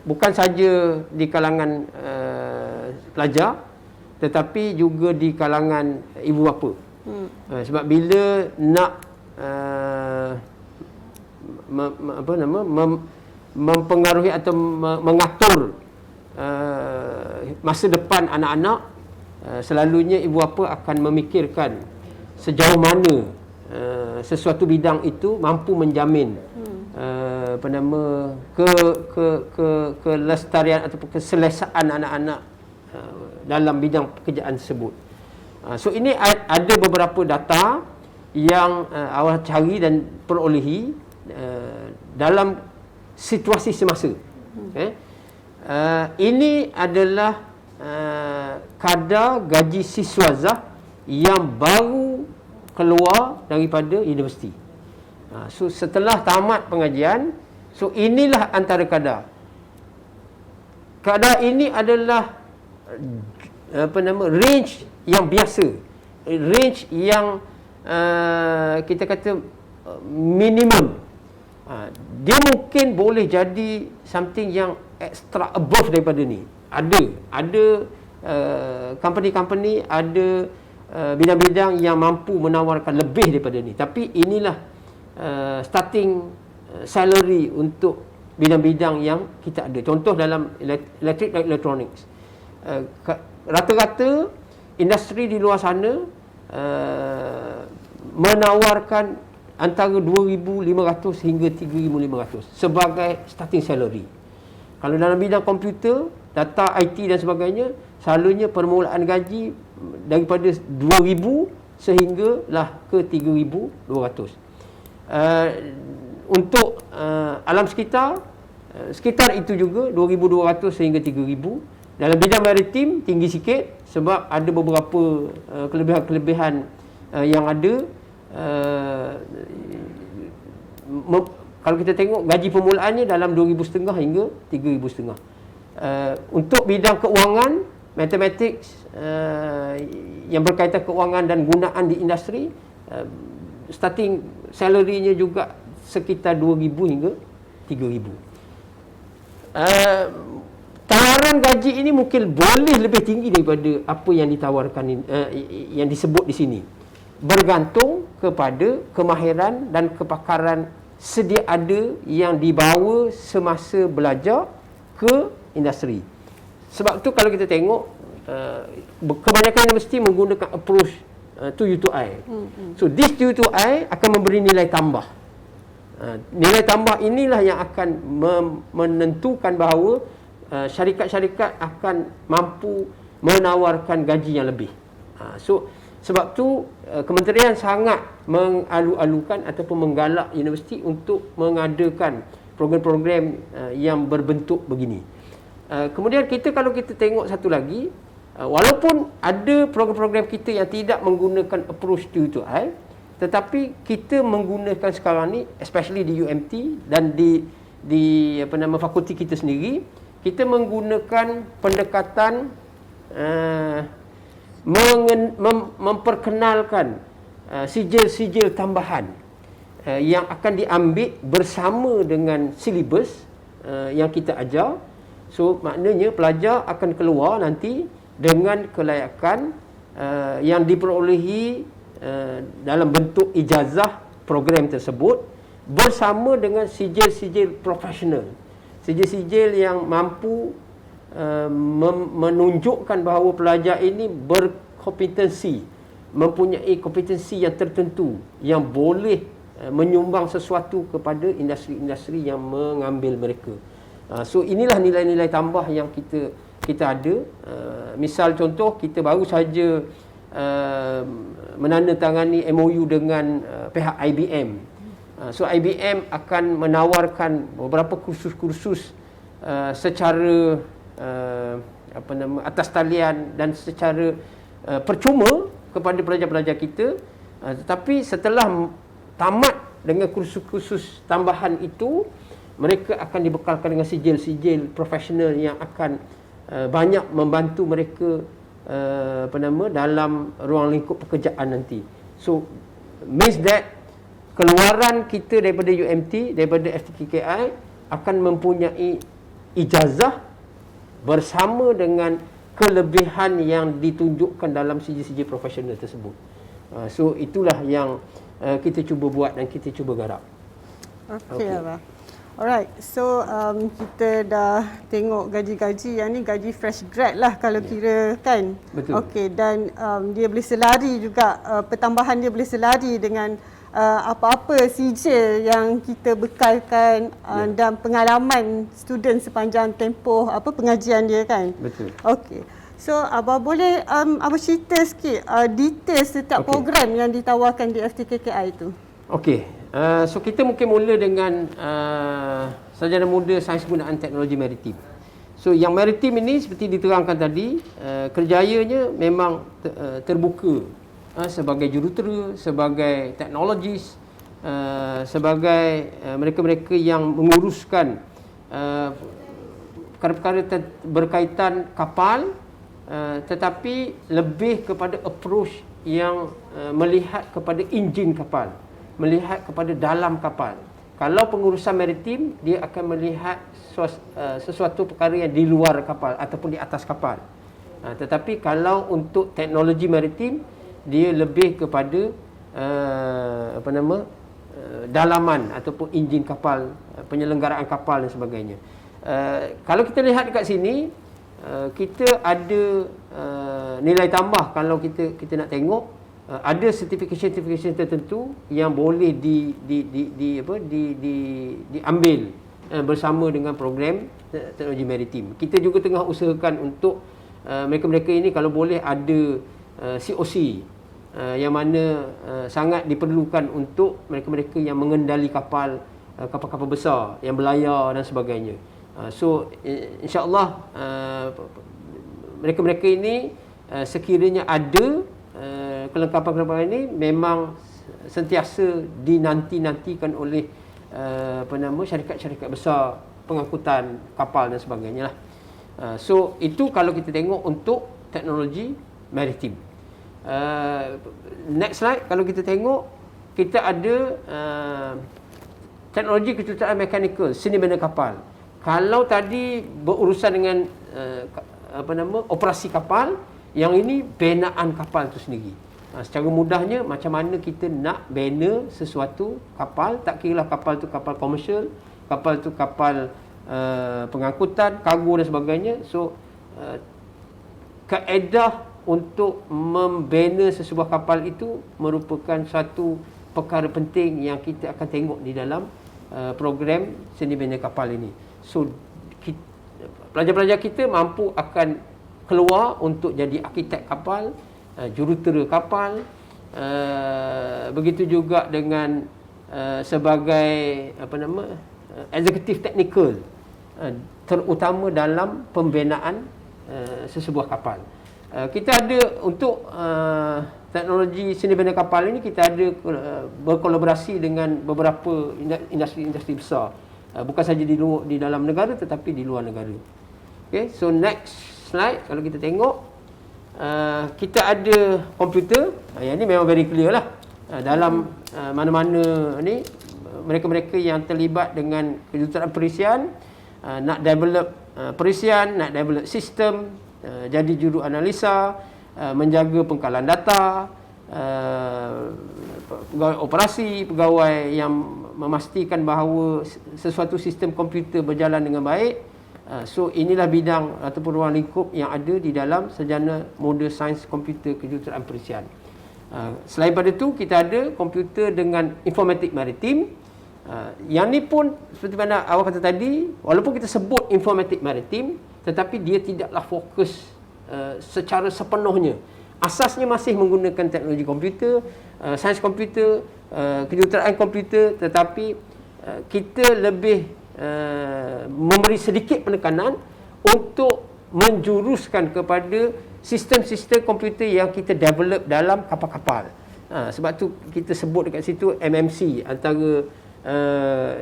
Bukan saja di kalangan pelajar, tetapi juga di kalangan ibu bapa. Sebab bila nak mempengaruhi atau mengatur masa depan anak-anak, selalunya ibu bapa akan memikirkan sejauh mana sesuatu bidang itu mampu menjamin kelestarian ataupun keselesaan anak-anak dalam bidang pekerjaan tersebut. So ini ada beberapa data yang awak cari dan perolehi dalam situasi semasa. Ini adalah kadar gaji siswazah yang baru keluar daripada universiti. So setelah tamat pengajian, so inilah antara kadar. Kadar ini adalah range yang biasa, range yang kita kata minimum. Dia mungkin boleh jadi something yang extra above daripada ni. Ada company-company, ada bidang-bidang yang mampu menawarkan lebih daripada ni. Tapi inilah starting salary untuk bidang-bidang yang kita ada. Contoh dalam electric dan electronics, rata-rata industri di luar sana menawarkan antara 2,500 hingga 3,500 sebagai starting salary. Kalau dalam bidang komputer, data IT dan sebagainya, selalunya permulaan gaji daripada 2,000 sehinggalah ke 3,200. Untuk alam sekitar, sekitar itu juga 2,200 sehingga 3,000. Dalam bidang maritim tinggi sikit sebab ada beberapa kelebihan-kelebihan yang ada. Kalau kita tengok gaji permulaannya dalam 2,500 hingga 3,500. Untuk bidang keuangan, mathematics yang berkaitan keuangan dan gunaan di industri, starting salary-nya juga sekitar 2,000 hingga 3,000. Tawaran gaji ini mungkin boleh lebih tinggi daripada apa yang ditawarkan, yang disebut di sini, bergantung kepada kemahiran dan kepakaran sedia ada yang dibawa semasa belajar ke industri. Sebab tu kalau kita tengok, kebanyakan universiti menggunakan approach to U2I. So this U2I akan memberi nilai tambah. Nilai tambah inilah yang akan menentukan bahawa syarikat-syarikat akan mampu menawarkan gaji yang lebih. So sebab tu kementerian sangat mengalu-alukan ataupun menggalak universiti untuk mengadakan program-program yang berbentuk begini. Kemudian kalau kita tengok satu lagi, walaupun ada program-program kita yang tidak menggunakan approach to I, Tetapi kita menggunakan sekarang ni, especially di UMT dan di fakulti kita sendiri, kita menggunakan pendekatan memperkenalkan sijil-sijil tambahan yang akan diambil bersama dengan silibus yang kita ajar. So maknanya pelajar akan keluar nanti dengan kelayakan yang diperolehi dalam bentuk ijazah program tersebut bersama dengan sijil-sijil profesional, sijil-sijil yang mampu menunjukkan bahawa pelajar ini berkompetensi, mempunyai kompetensi yang tertentu yang boleh menyumbang sesuatu kepada industri-industri yang mengambil mereka. So inilah nilai-nilai tambah yang kita ada. Misal contoh, kita baru saja menandatangani MOU dengan pihak IBM. So IBM akan menawarkan beberapa kursus-kursus secara atas talian dan secara percuma kepada pelajar-pelajar kita. Tetapi setelah tamat dengan kursus-kursus tambahan itu, mereka akan dibekalkan dengan sijil-sijil profesional yang akan banyak membantu mereka dalam ruang lingkup pekerjaan nanti. So means that keluaran kita daripada UMT, daripada FTKKI akan mempunyai ijazah bersama dengan kelebihan yang ditunjukkan dalam sijil-sijil profesional tersebut. So itulah yang kita cuba buat dan kita cuba garap. Okey, Abah. Alright, so kita dah tengok gaji-gaji, yang ni gaji fresh grad lah kalau kira kan. Betul. Okey, dan dia boleh selari juga, pertambahan dia boleh selari dengan apa-apa sijil yang kita bekalkan dan pengalaman student sepanjang tempoh pengajian dia kan. Betul. Okey. So Abah boleh Abah cerita sikit details setiap program yang ditawarkan di FTKKI itu. Okey. So kita mungkin mula dengan sarjana muda sains penggunaan teknologi maritim. So yang maritim ini seperti diterangkan tadi, kerjayanya memang terbuka sebagai jurutera, sebagai teknologis, sebagai mereka-mereka yang menguruskan perkara-perkara berkaitan kapal, tetapi lebih kepada approach yang melihat kepada enjin kapal, melihat kepada dalam kapal. Kalau pengurusan maritim, dia akan melihat sesuatu perkara yang di luar kapal ataupun di atas kapal. Tetapi kalau untuk teknologi maritim, dia lebih kepada dalaman ataupun enjin kapal, penyelenggaraan kapal dan sebagainya. Kalau kita lihat dekat sini, kita ada nilai tambah. Kalau kita nak tengok, ada certification tertentu yang boleh diambil bersama dengan program teknologi maritim. Kita juga tengah usahakan untuk mereka-mereka ini kalau boleh ada COC yang mana sangat diperlukan untuk mereka-mereka yang mengendali kapal-kapal besar yang berlayar dan sebagainya. So insya-Allah mereka-mereka ini sekiranya ada kelengkapan-kelengkapan ini memang sentiasa dinanti-nantikan oleh syarikat-syarikat besar pengangkutan kapal dan sebagainya lah. So itu kalau kita tengok untuk teknologi maritim. Next slide, kalau kita tengok, kita ada teknologi kejuruteraan mekanikal, seni bina kapal. Kalau tadi berurusan dengan operasi kapal, yang ini binaan kapal itu sendiri. Secara mudahnya, macam mana kita nak bina sesuatu kapal, tak kira lah kapal tu kapal komersial, kapal tu kapal pengangkutan, kargo dan sebagainya. So kaedah untuk membina sesebuah kapal itu merupakan satu perkara penting yang kita akan tengok di dalam program seni bina kapal ini. So pelajar-pelajar kita mampu akan keluar untuk jadi arkitek kapal, jurutera kapal, begitu juga dengan sebagai eksekutif teknikal, terutama dalam pembinaan sesebuah kapal. Kita ada untuk teknologi seni bina kapal ini kita ada berkolaborasi dengan beberapa industri-industri besar. Bukan saja di dalam negara tetapi di luar negara. Okay, so next slide kalau kita tengok, kita ada komputer. Yang ni memang very clear lah. Dalam mana-mana ni, mereka-mereka yang terlibat dengan kejuruteraan perisian, nak develop perisian, nak develop sistem, jadi juru analisa, menjaga pengkalan data, pegawai operasi, pegawai yang memastikan bahawa sesuatu sistem komputer berjalan dengan baik. So inilah bidang ataupun ruang lingkup yang ada di dalam sarjana moda sains komputer kejuruteraan perisian. Selain pada itu, kita ada komputer dengan informatik maritim. Yang ni pun seperti mana awak kata tadi, walaupun kita sebut informatik maritim, tetapi dia tidaklah fokus secara sepenuhnya. Asasnya masih menggunakan teknologi komputer, sains komputer, kejuruteraan komputer, tetapi kita lebih memberi sedikit penekanan untuk menjuruskan kepada sistem-sistem komputer yang kita develop dalam kapal-kapal. Sebab tu kita sebut dekat situ MMC, antara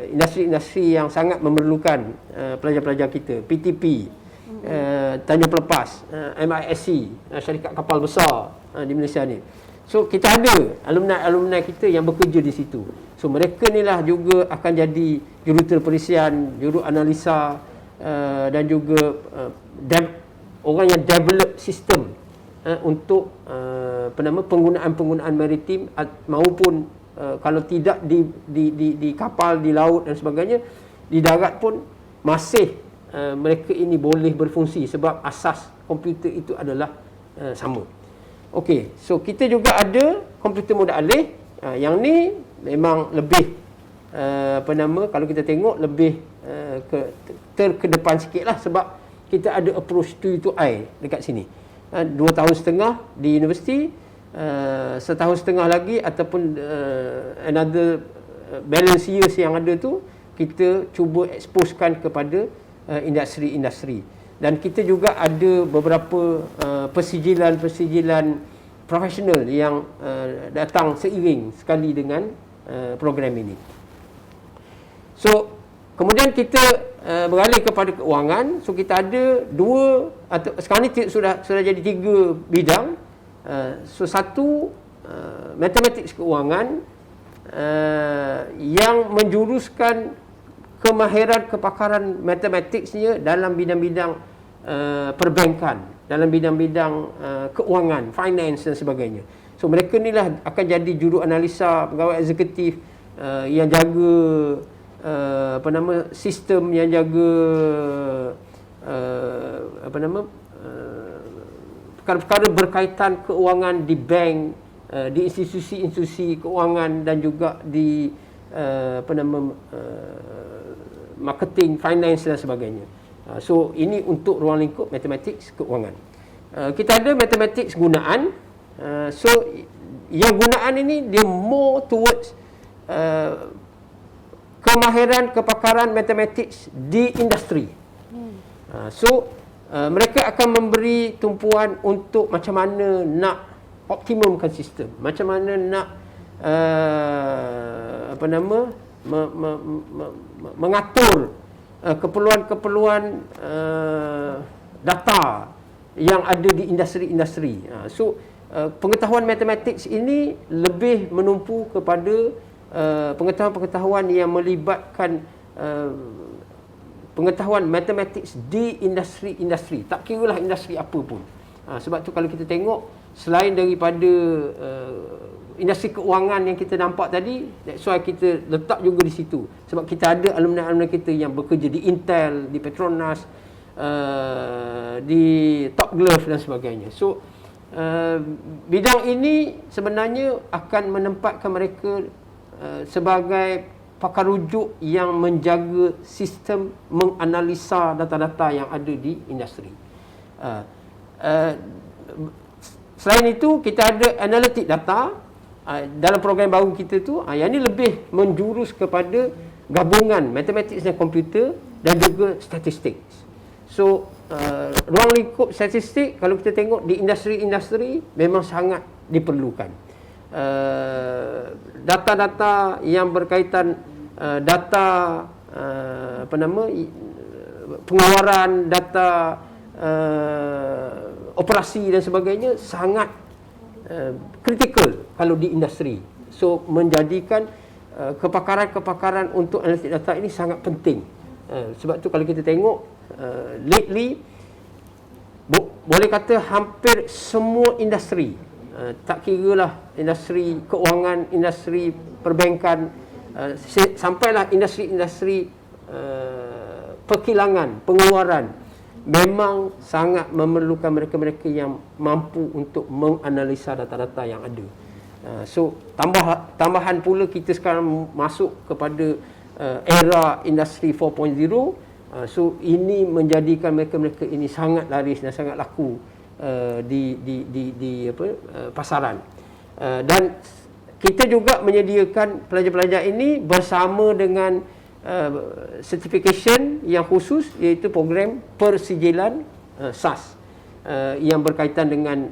industri-industri yang sangat memerlukan pelajar-pelajar kita. PTP, Tanjung Pelepas, MISC, syarikat kapal besar di Malaysia ni. So kita ada alumni kita yang bekerja di situ. So mereka ni lah juga akan jadi jurutera perisian, juru analisa, dan juga orang yang develop sistem untuk penggunaan maritim maupun kalau tidak di kapal, di laut dan sebagainya, di darat pun masih mereka ini boleh berfungsi sebab asas komputer itu adalah sama. Okey, so kita juga ada komputer moda alih. Yang ni memang lebih kalau kita tengok lebih ke depan sikit lah, sebab kita ada approach to eye dekat sini. 2 tahun setengah di universiti, setahun setengah lagi ataupun another balance years yang ada tu, kita cuba exposekan kepada industri-industri. Dan kita juga ada beberapa persijilan profesional yang datang seiring sekali dengan program ini. So kemudian kita beralih kepada keuangan. So kita ada sekarang ni sudah jadi 3 bidang. So satu, matematik keuangan yang menjuruskan kemahiran kepakaran matematiknya dalam bidang-bidang perbankan, dalam bidang-bidang keuangan, finance dan sebagainya. So mereka ni lah akan jadi juru analisa, pegawai eksekutif yang jaga sistem, yang jaga perkara-perkara berkaitan keuangan di bank, di institusi-institusi keuangan dan juga di marketing, finance dan sebagainya. So ini untuk ruang lingkup matematik keuangan. Kita ada matematik gunaan. So yang gunaan ini dia more towards kemahiran kepakaran matematik di industri. So mereka akan memberi tumpuan untuk macam mana nak optimumkan sistem, macam mana nak mengatur keperluan-keperluan data yang ada di industri-industri. So pengetahuan matematik ini lebih menumpu kepada pengetahuan-pengetahuan yang melibatkan pengetahuan matematik di industri-industri, tak kiralah industri apa pun. Sebab tu kalau kita tengok, selain daripada industri keuangan yang kita nampak tadi, that's why kita letak juga di situ. Sebab kita ada alumni-alumni kita yang bekerja di Intel, di Petronas, di Top Glove dan sebagainya. So bidang ini sebenarnya akan menempatkan mereka sebagai pakar rujuk yang menjaga sistem menganalisa data-data yang ada di industri. Selain itu, kita ada analitik data. Dalam program baru kita tu, yang ini lebih menjurus kepada gabungan matematik dan komputer dan juga statistik. So ruang lingkup statistik, kalau kita tengok di industri-industri memang sangat diperlukan. Data-data yang berkaitan data pengeluaran, data operasi dan sebagainya sangat kritikal kalau di industri. So menjadikan kepakaran-kepakaran untuk analitik data ini sangat penting. Sebab tu kalau kita tengok lately boleh kata hampir semua industri, tak kiralah industri keuangan, industri perbankan, sampailah industri-industri perkilangan, pengeluaran, memang sangat memerlukan mereka-mereka yang mampu untuk menganalisa data-data yang ada. So tambahan pula kita sekarang masuk kepada era industri 4.0. So ini menjadikan mereka-mereka ini sangat laris dan sangat laku di pasaran. Dan kita juga menyediakan pelajar-pelajar ini bersama dengan certification yang khusus, iaitu program persijilan SAS yang berkaitan dengan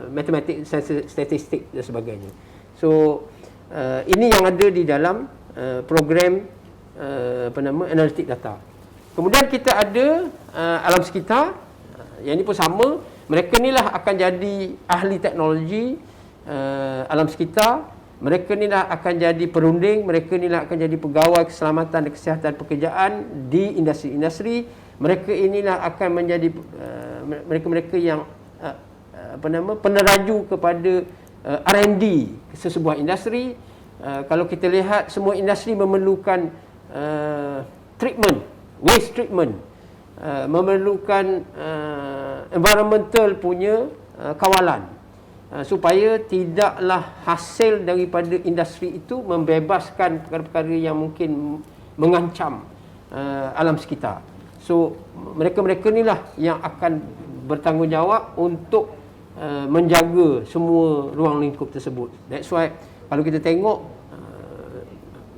matematik, statistik dan sebagainya. So ini yang ada di dalam program analitik data. Kemudian kita ada alam sekitar, yang ini pun sama. Mereka inilah akan jadi ahli teknologi alam sekitar. Mereka inilah akan jadi perunding, mereka inilah akan jadi pegawai keselamatan dan kesihatan pekerjaan di industri-industri. Mereka inilah akan menjadi mereka-mereka yang peneraju kepada R&D sesebuah industri. Kalau kita lihat, semua industri memerlukan treatment, waste treatment, memerlukan environmental punya kawalan, supaya tidaklah hasil daripada industri itu membebaskan perkara-perkara yang mungkin mengancam alam sekitar. So mereka-mereka inilah yang akan bertanggungjawab untuk menjaga semua ruang lingkup tersebut. That's why kalau kita tengok,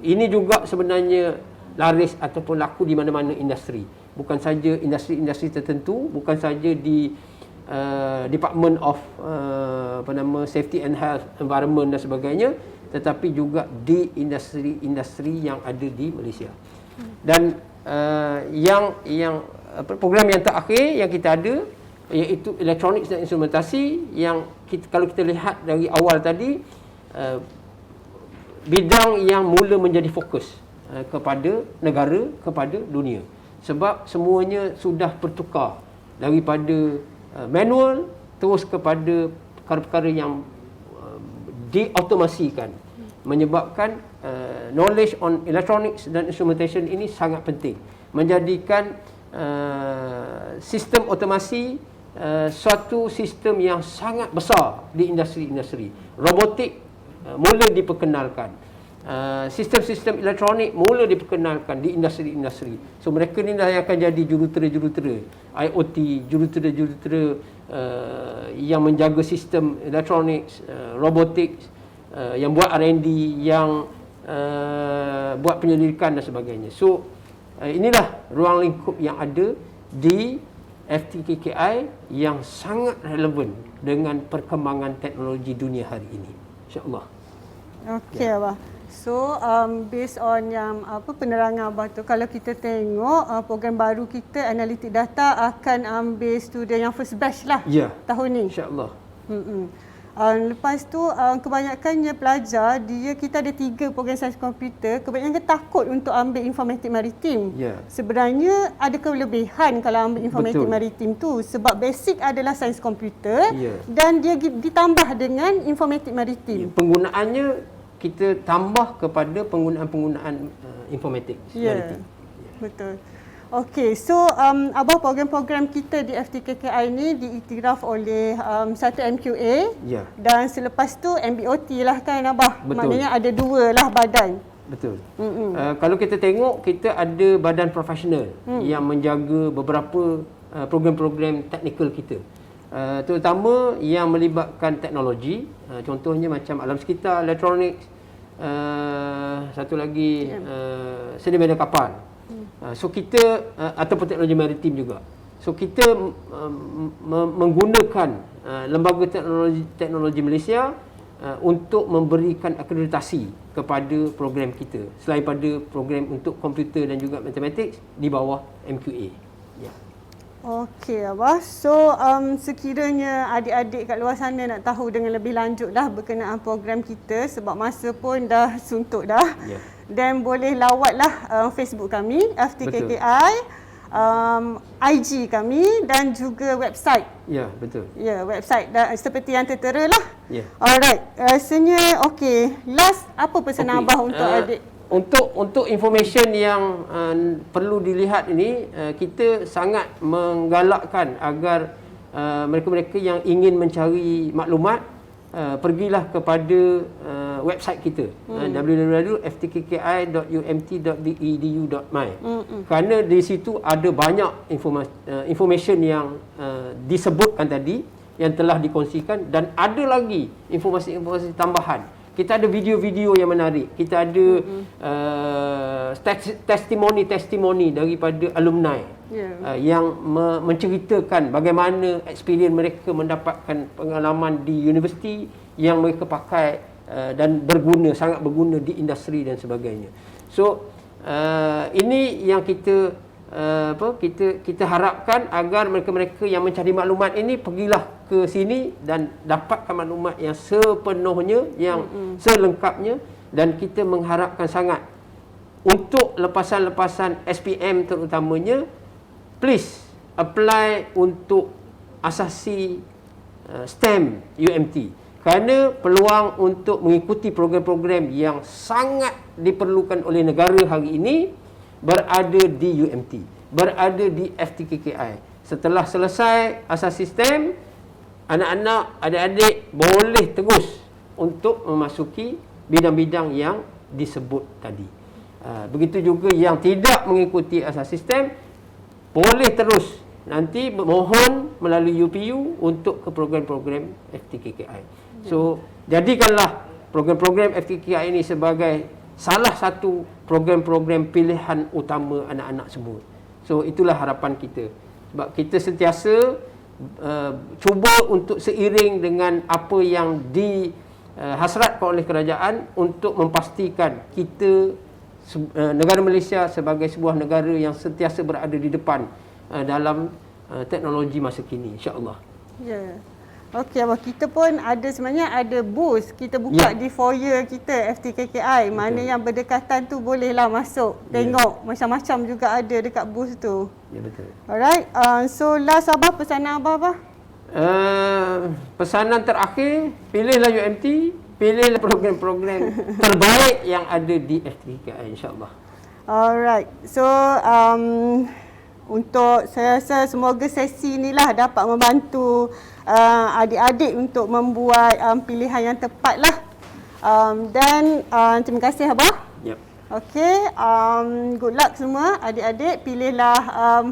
ini juga sebenarnya laris ataupun laku di mana-mana industri. Bukan saja industri-industri tertentu, bukan saja di Department of Safety and Health, Environment dan sebagainya, tetapi juga di industri-industri yang ada di Malaysia. Dan program yang terakhir yang kita ada, iaitu elektronik dan instrumentasi, yang kalau kita lihat dari awal tadi, bidang yang mula menjadi fokus kepada negara, kepada dunia. Sebab semuanya sudah bertukar daripada manual terus kepada perkara-perkara yang diautomasikan, menyebabkan knowledge on electronics dan instrumentation ini sangat penting, menjadikan sistem otomasi suatu sistem yang sangat besar di industri-industri. Robotik mula diperkenalkan, sistem-sistem elektronik mula diperkenalkan di industri-industri. So mereka ni lah yang akan jadi jurutera-jurutera IoT, jurutera-jurutera yang menjaga sistem elektronik, robotik, yang buat R&D, yang buat penyelidikan dan sebagainya. So inilah ruang lingkup yang ada di FTKKI yang sangat relevan dengan perkembangan teknologi dunia hari ini, insya-Allah. Okey, Abah. So based on yang penerangan Abah tu, kalau kita tengok program baru kita analitik data akan ambil student yang first batch lah tahun ni, insya-Allah. Lepas tu kebanyakannya pelajar, kita ada 3 program sains komputer, kebanyakan takut untuk ambil informatik maritim. Sebenarnya ada kelebihan kalau ambil informatik maritim tu, sebab basic adalah sains komputer dan dia ditambah dengan informatik maritim. Penggunaannya kita tambah kepada penggunaan informatik maritim. Betul. Okey, so Abah, program-program kita di FTKKI ni diiktiraf oleh satu MQA dan selepas tu MBOT lah kan Abah. Betul. Maknanya ada 2 lah badan. Betul. Kalau kita tengok, kita ada badan profesional yang menjaga beberapa program-program teknikal kita. Terutama yang melibatkan teknologi, contohnya macam alam sekitar, elektronik, satu lagi seni medan kapal. So kita ataupun teknologi maritim juga. So kita menggunakan Lembaga Teknologi Malaysia untuk memberikan akreditasi kepada program kita selain pada program untuk komputer dan juga matematik di bawah MQA. Ya. Okey Abah. So sekiranya adik-adik kat luar sana nak tahu dengan lebih lanjut dah berkenaan program kita sebab masa pun dah suntuk dah. Ya. Dan boleh lawatlah Facebook kami FTKKI. IG kami dan juga website. Ya, betul. Ya, website seperti yang tertera lah. Ya. Alright, rasanya okey. Last, apa pesanan Abah untuk adik? Untuk information yang perlu dilihat ini, kita sangat menggalakkan agar mereka-mereka yang ingin mencari maklumat pergilah kepada website kita www.ftkki.umt.edu.my kerana di situ ada banyak information yang disebutkan tadi yang telah dikongsikan dan ada lagi informasi-informasi tambahan. Kita ada video-video yang menarik. Kita ada testimoni daripada alumni yang menceritakan bagaimana experience mereka mendapatkan pengalaman di universiti yang mereka pakai dan sangat berguna di industri dan sebagainya. So ini yang kita harapkan agar mereka-mereka yang mencari maklumat ini pergilah ke sini dan dapatkan maklumat yang sepenuhnya, yang selengkapnya, dan kita mengharapkan sangat untuk lepasan-lepasan SPM terutamanya, please apply untuk asasi STEM UMT kerana peluang untuk mengikuti program-program yang sangat diperlukan oleh negara hari ini berada di UMT, berada di FTKKI. Setelah selesai asas sistem, anak-anak, adik-adik boleh terus untuk memasuki bidang-bidang yang disebut tadi. Begitu juga yang tidak mengikuti asas sistem, boleh terus nanti mohon melalui UPU untuk ke program-program FTKKI. So, jadikanlah program-program FTKKI ini sebagai salah satu program-program pilihan utama anak-anak semua. So, itulah harapan kita. Sebab kita sentiasa cuba untuk seiring dengan apa yang dihasratkan oleh kerajaan untuk memastikan kita negara Malaysia sebagai sebuah negara yang sentiasa berada di depan dalam teknologi masa kini, insya-Allah. Ya. Okey Abah, kita pun sebenarnya ada booth kita buka di foyer kita FTKKI. Mana yang berdekatan tu bolehlah masuk tengok, macam-macam juga ada dekat booth tu. Ya, betul. Alright, so last Abah, pesanan Abah? Pesanan terakhir, pilihlah UMT, pilihlah program-program terbaik yang ada di FTKI, insya-Allah. Alright, so untuk saya rasa semoga sesi inilah dapat membantu adik-adik untuk membuat pilihan yang tepat lah. Dan terima kasih Abah. Yep. Okey, good luck semua adik-adik. Pilihlah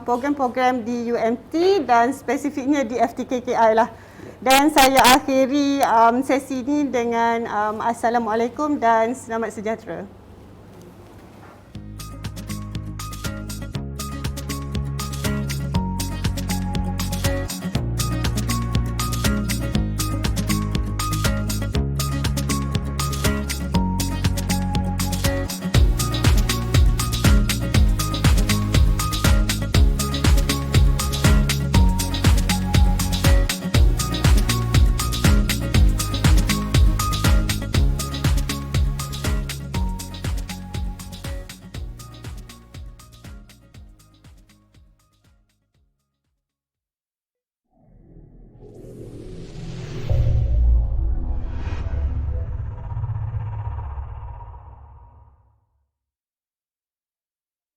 program-program di UMT dan spesifiknya di FTKKI lah. Dan saya akhiri sesi ini dengan Assalamualaikum dan selamat sejahtera.